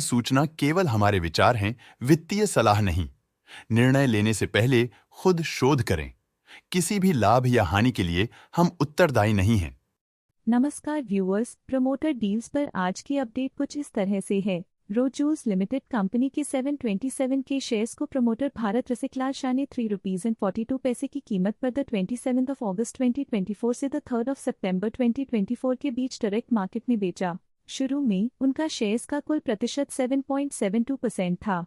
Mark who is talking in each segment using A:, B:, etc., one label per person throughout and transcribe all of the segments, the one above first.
A: सूचना केवल हमारे विचार हैं, वित्तीय सलाह नहीं। निर्णय लेने से पहले खुद शोध करें। किसी भी लाभ या हानि के लिए हम उत्तरदायी नहीं हैं।
B: नमस्कार व्यूअर्स, प्रमोटर डील्स पर आज की अपडेट कुछ इस तरह से है। रोजूस लिमिटेड कंपनी के 727 के शेयर्स को प्रमोटर भारत रसिकलाल शाह ने ₹3.42 की कीमत पर द 27 अगस्त 2024 से द 3 सितंबर 2024 के बीच डायरेक्ट मार्केट में बेचा। शुरू में उनका शेयर्स का कुल प्रतिशत 7.72% था।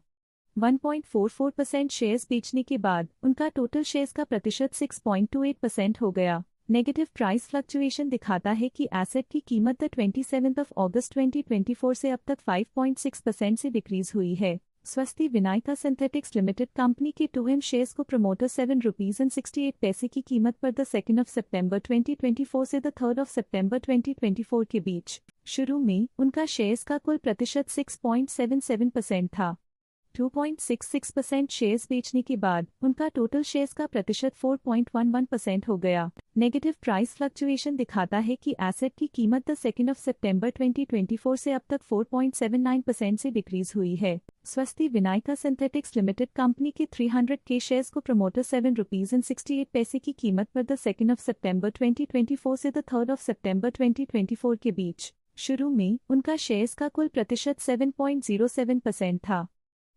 B: 1.44% शेयर्स बेचने के बाद उनका टोटल शेयर्स का प्रतिशत 6.28% हो गया। नेगेटिव प्राइस फ्लक्चुएशन दिखाता है कि एसेट की कीमत द 27 अगस्त 2024 से अब तक 5.6% से डिक्रीज हुई है। स्वस्ति विनायका सिंथेटिक्स लिमिटेड कंपनी के 2M शेयर्स को प्रमोटर ₹7.68 की कीमत पर द 2 सितंबर 2024 से द 3 सितंबर 2024 के बीच। शुरू में उनका शेयर्स का कुल प्रतिशत 6.77% था। 2.66% शेयर्स बेचने के बाद उनका टोटल शेयर्स का प्रतिशत 4.11% हो गया। नेगेटिव प्राइस फ्लक्चुएशन दिखाता है कि एसेट की कीमत द 2 सितंबर 2024 से अब तक 4.79% से डिक्रीज हुई है। स्वस्ति विनायका सिंथेटिक्स लिमिटेड कंपनी के 300 के शेयर्स को प्रमोटर ₹7.68 की कीमत पर द 2 सितंबर 2024 से द 3 सितंबर 2024 के बीच। शुरू में उनका शेयर्स का कुल प्रतिशत 7.07% था।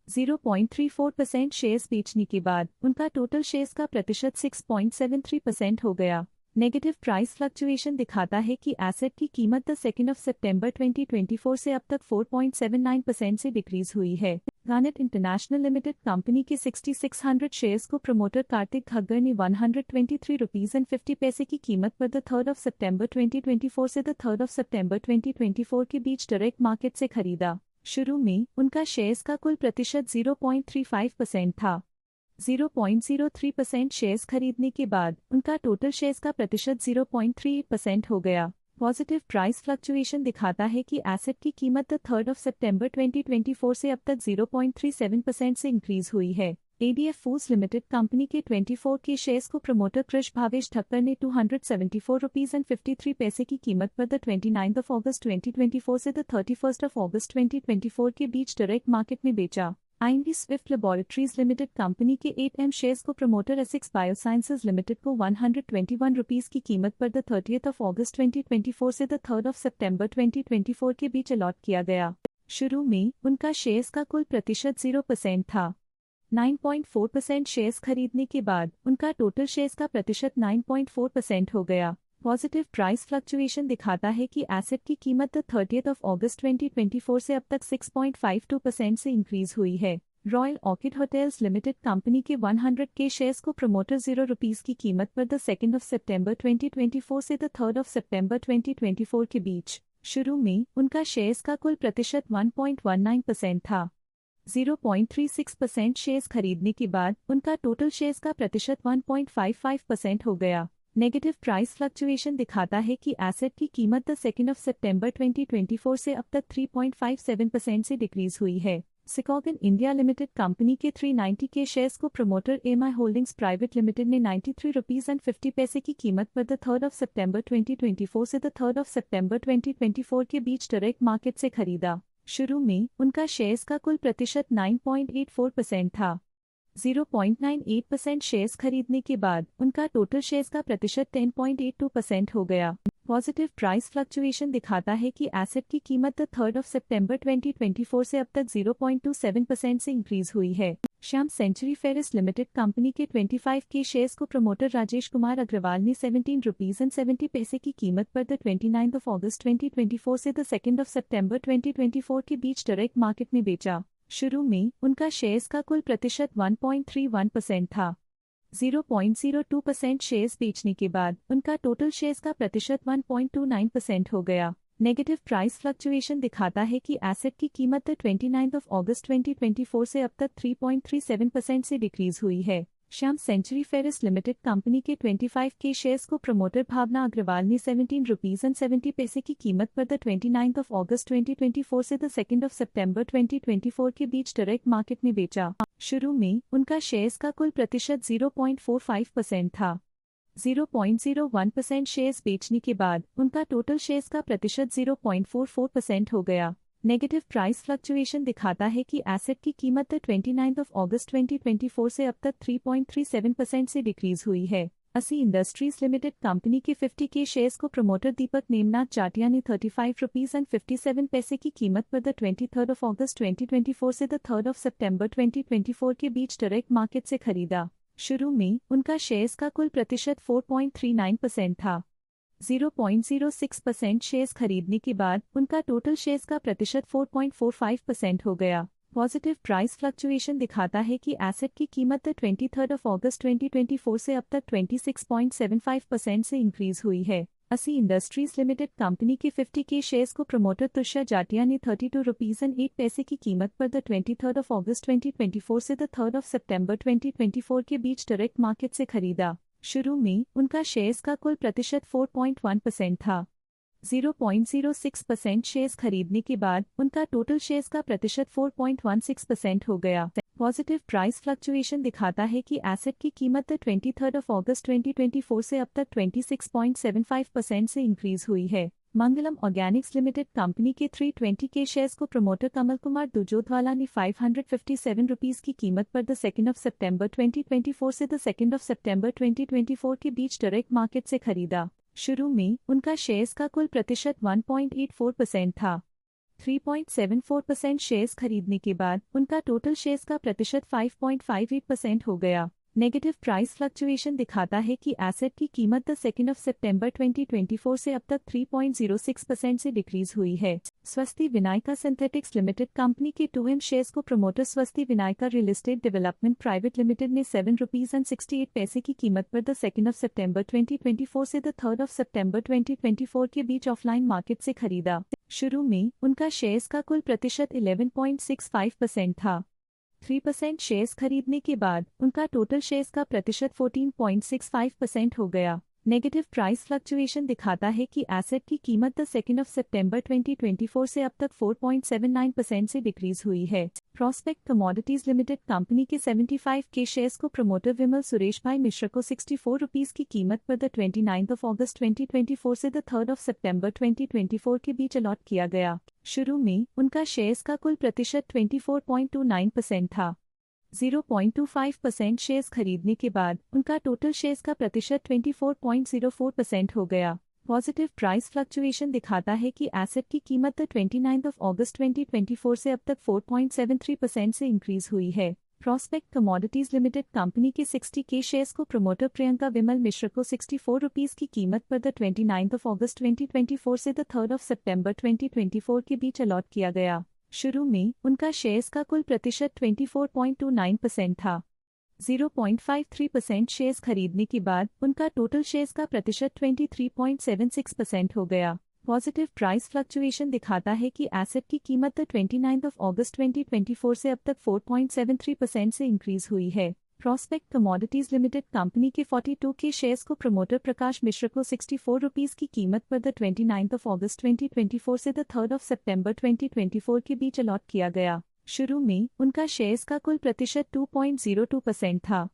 B: 0.34% शेयर्स बेचने के बाद उनका टोटल शेयर्स का प्रतिशत 6.73% हो गया। नेगेटिव प्राइस फ्लक्चुएशन दिखाता है कि एसेट की कीमत द 2 सितंबर 2024 से अब तक 4.79% से डिक्रीज हुई है। गार्नेट इंटरनेशनल लिमिटेड कंपनी के 6600 शेयर्स को प्रमोटर कार्तिक खग्गर ने ₹123.50 की कीमत पर द 3 सितंबर 2024 से द 3 सितंबर 2024 के बीच डायरेक्ट मार्केट से खरीदा। शुरू में उनका शेयर्स का कुल प्रतिशत 0.35% था। 0.03% शेयर्स खरीदने के बाद उनका टोटल शेयर्स का प्रतिशत 0.38% हो गया। पॉजिटिव प्राइस फ्लक्चुएशन दिखाता है कि एसेट की कीमत द 3 सितंबर 2024 से अब तक 0.37% से इंक्रीज हुई है। ADF फूड्स लिमिटेड कंपनी के 24 के शेयर्स को प्रमोटर कृष भावेश ठक्कर ने ₹274.53 की कीमत पर द 29 अगस्त 2024 से द 31 अगस्त 2024 के बीच डायरेक्ट मार्केट में बेचा। IMD Swift laboratories limited company के 8M शेयर्स को प्रमोटर एसिक्स बायोसाइंसेज लिमिटेड को ₹121 की कीमत पर द 30 अगस्त 2024 से द 3 सितंबर 2024 के बीच अलॉट किया गया। शुरू में उनका शेयर्स का कुल प्रतिशत 0% था। 9.4% शेयर्स खरीदने के बाद उनका टोटल शेयर्स का प्रतिशत 9.4% हो गया। पॉजिटिव प्राइस फ्लक्चुएशन दिखाता है कि एसेट की कीमत द 30 अगस्त 2024 से अब तक 6.52% से इंक्रीज हुई है। Royal orchid hotels limited company के 100 के शेयर्स को प्रमोटर ₹0 की कीमत पर द 2 सितंबर 2024 से द 3 सितंबर 2024 के बीच। शुरू में उनका शेयर्स का कुल प्रतिशत 1.19% था। 0.36% शेयर्स खरीदने के बाद उनका टोटल शेयर्स का प्रतिशत 1.55% हो गया। नेगेटिव प्राइस फ्लक्चुएशन दिखाता है कि एसेट की कीमत द 2 सितंबर 2024 से अब तक 3.57% से डिक्रीज हुई है। सिकॉगन इंडिया लिमिटेड कंपनी के 390 के शेयर्स को promoter MI holdings private limited ने ₹93.50 की कीमत पर द 3 सितंबर 2024 से द 3 सितंबर 2024 के बीच डायरेक्ट मार्केट से खरीदा। शुरू में उनका शेयर्स का कुल प्रतिशत 9.84% था। 0.98% शेयर्स खरीदने के बाद उनका टोटल शेयर्स का प्रतिशत 10.82% हो गया। पॉजिटिव प्राइस फ्लक्चुएशन दिखाता है कि एसेट की कीमत द 3 सितंबर 2024 से अब तक 0.27% से इंक्रीज हुई है। Shyam Century Ferrous Limited company के 25 के शेयर्स को प्रमोटर राजेश कुमार अग्रवाल ने ₹17.70 की कीमत पर द 29 अगस्त 2024 से द 2 सितंबर 2024 के बीच डायरेक्ट मार्केट में बेचा। शुरू में उनका शेयर्स का कुल प्रतिशत 1.31% था। 0.02% शेयर्स बेचने के बाद उनका टोटल शेयर्स का प्रतिशत 1.29% हो गया। नेगेटिव प्राइस फ्लक्चुएशन दिखाता है कि एसेट की कीमत द 29 अगस्त 2024 से अब तक 3.37% से डिक्रीज हुई है। Shyam Century Ferrous Limited company के 25 के शेयर्स को प्रमोटर भावना अग्रवाल ने ₹17.70 की कीमत पर द 29 अगस्त 2024 से द 2 सितंबर 2024 के बीच डायरेक्ट मार्केट में बेचा। शुरू में उनका शेयर्स का कुल प्रतिशत 0.45% था। 0.01% शेयर्स बेचने के बाद उनका टोटल शेयर्स का प्रतिशत 0.44% हो गया। नेगेटिव प्राइस फ्लक्चुएशन दिखाता है कि एसेट की कीमत 29 अगस्त 2024 से अब तक 3.37% से डिक्रीज हुई है। असी इंडस्ट्रीज लिमिटेड कंपनी के 50 के शेयर्स को प्रमोटर दीपक नेमनाथ जाटिया ने 35 रुपीज एंड 57 पैसे की कीमत पर 23 अगस्त 2024 से 3 सितंबर 2024 के बीच डायरेक्ट मार्केट से खरीदा। शुरू में उनका शेयर्स का कुल प्रतिशत 4.39% था। 0.06% शेयर्स खरीदने के बाद उनका टोटल शेयर्स का प्रतिशत 4.45% हो गया। पॉजिटिव प्राइस फ्लक्चुएशन दिखाता है कि एसेट की कीमत 23 अगस्त 2024 से अब तक 26.75% से इंक्रीज हुई है। असी इंडस्ट्रीज लिमिटेड कंपनी के 50 के शेयर्स को प्रमोटर तुषार जाटिया ने 32 रुपीज एंड 8 पैसे की कीमत पर 23 अगस्त 2024 से 3 सितंबर 2024 के बीच डायरेक्ट मार्केट से खरीदा। शुरू में उनका शेयर्स का कुल प्रतिशत 4.1% था। 0.06% शेयर्स खरीदने के बाद उनका टोटल शेयर्स का प्रतिशत 4.16% हो गया। पॉजिटिव प्राइस फ्लक्चुएशन दिखाता है कि एसेट की कीमत 23 अगस्त 2024 से अब तक 26.75% से इंक्रीज हुई है। मंगलम ऑर्गेनिक्स लिमिटेड कंपनी के 320 के शेयर्स को प्रमोटर कमल कुमार दुजोतवाला ने 557 रुपीज की कीमत पर 2 सितंबर 2024 से 2 सितंबर 2024 के बीच डायरेक्ट मार्केट से खरीदा। शुरू में उनका शेयर्स का कुल प्रतिशत 1.84% था। 3.74% शेयर्स खरीदने के बाद उनका टोटल शेयर्स का प्रतिशत 5.58% हो गया। नेगेटिव प्राइस फ्लक्चुएशन दिखाता है कि एसेट की कीमत 2 सितंबर 2024 से अब तक 3.06% से डिक्रीज हुई है। स्वस्ति विनायका सिंथेटिक्स लिमिटेड कंपनी के 2M शेयर्स को प्रमोटर स्वस्ति Vinayaka real estate development private limited ने 7 रुपीज एंड 68 पैसे की कीमत पर 2 सितंबर 2024 से 3 सितंबर 2024 के बीच ऑफलाइन मार्केट से खरीदा। शुरू में उनका शेयर्स का कुल प्रतिशत 11.65% था। 3% शेयर्स खरीदने के बाद उनका टोटल शेयर्स का प्रतिशत 14.65% हो गया। नेगेटिव प्राइस फ्लक्चुएशन दिखाता है कि एसेट की कीमत 2 सितंबर 2024 से अब तक 4.79% से डिक्रीज हुई है। प्रोस्पेक्ट कमोडिटीज लिमिटेड कंपनी के 75 के शेयर्स को प्रमोटर विमल सुरेश भाई मिश्रा को 64 रुपीज की कीमत पर 29 अगस्त 2024 से 3 सितंबर 2024 के बीच अलॉट किया गया। शुरू में उनका शेयर्स का कुल प्रतिशत 24.29% था। 0.25% शेयर्स खरीदने के बाद उनका टोटल शेयर्स का प्रतिशत 24.04% हो गया। पॉजिटिव प्राइस फ्लक्चुएशन दिखाता है कि एसेट की कीमत 29 अगस्त 2024 से अब तक 4.73% से इंक्रीज हुई है। प्रोस्पेक्ट कमोडिटीज लिमिटेड कंपनी के 60 के शेयर्स को प्रमोटर प्रियंका विमल मिश्रा को 64 रुपीज की कीमत पर 29 अगस्त 2024 से 3 सितंबर 2024 के बीच अलॉट किया गया। शुरू में उनका शेयर्स का कुल प्रतिशत 24.29% था। 0.53% शेयर्स खरीदने के बाद उनका टोटल शेयर्स का प्रतिशत 23.76% हो गया। पॉजिटिव प्राइस फ्लक्चुएशन दिखाता है कि एसेट की कीमत 29 अगस्त 2024 से अब तक 4.73% से इंक्रीज हुई है। प्रोस्पेक्ट कमोडिटीज लिमिटेड कंपनी के 42 के शेयर्स को प्रमोटर प्रकाश मिश्रा को 64 रुपीज की कीमत पर 29 अगस्त 2024 से 3 सितंबर 2024 के बीच अलॉट किया गया। शुरू में उनका शेयर्स का कुल प्रतिशत 2.02% था।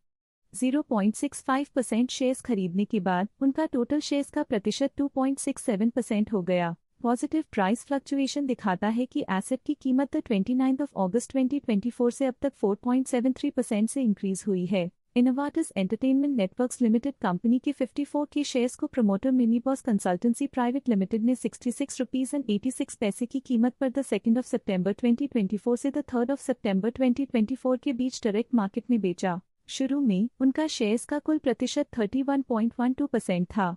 B: 0.65% शेयर्स खरीदने के बाद उनका टोटल शेयर्स का प्रतिशत 2.67% हो गया। पॉजिटिव प्राइस फ्लक्चुएशन दिखाता है कि एसेट की कीमत 29 अगस्त 2024 से अब तक 4.73% से इंक्रीज हुई है। इनोवाटिस एंटरटेनमेंट नेटवर्क्स लिमिटेड कंपनी के 54 के शेयर्स को प्रमोटर मिनीबॉस कंसल्टेंसी प्राइवेट लिमिटेड ने 66 रुपीज एंड 86 पैसे की कीमत पर 2 सितंबर 2024 से 3 सितंबर 2024 के बीच डायरेक्ट मार्केट में बेचा। शुरू में उनका शेयर्स का कुल प्रतिशत 31.12% था।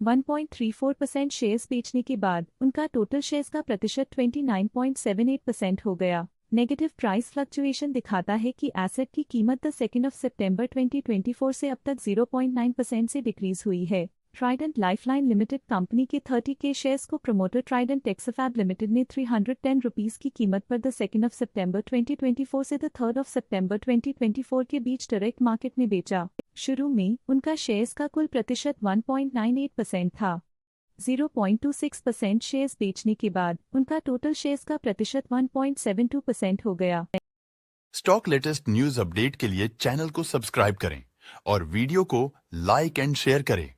B: 1.34% शेयर्स बेचने के बाद उनका टोटल शेयर्स का प्रतिशत 29.78% हो गया। नेगेटिव प्राइस फ्लक्चुएशन दिखाता है कि एसेट की कीमत 2 सितंबर 2024 से अब तक 0.9% से डिक्रीज हुई है। ट्राइडेंट लाइफलाइन लिमिटेड कंपनी के 30 के शेयर्स को प्रमोटर ट्राइडेंट टेक्सफैब लिमिटेड ने 310 रुपीज की कीमत पर 2 सितंबर 2024 से 3 सितंबर 2024 के बीच डायरेक्ट मार्केट में बेचा। शुरू में उनका शेयर्स का कुल प्रतिशत 1.98% था। 0.26% शेयर्स बेचने के बाद उनका टोटल शेयर्स का प्रतिशत 1.72% हो गया।
A: स्टॉक लेटेस्ट न्यूज अपडेट के लिए चैनल को सब्सक्राइब करें और वीडियो को लाइक एंड शेयर करें।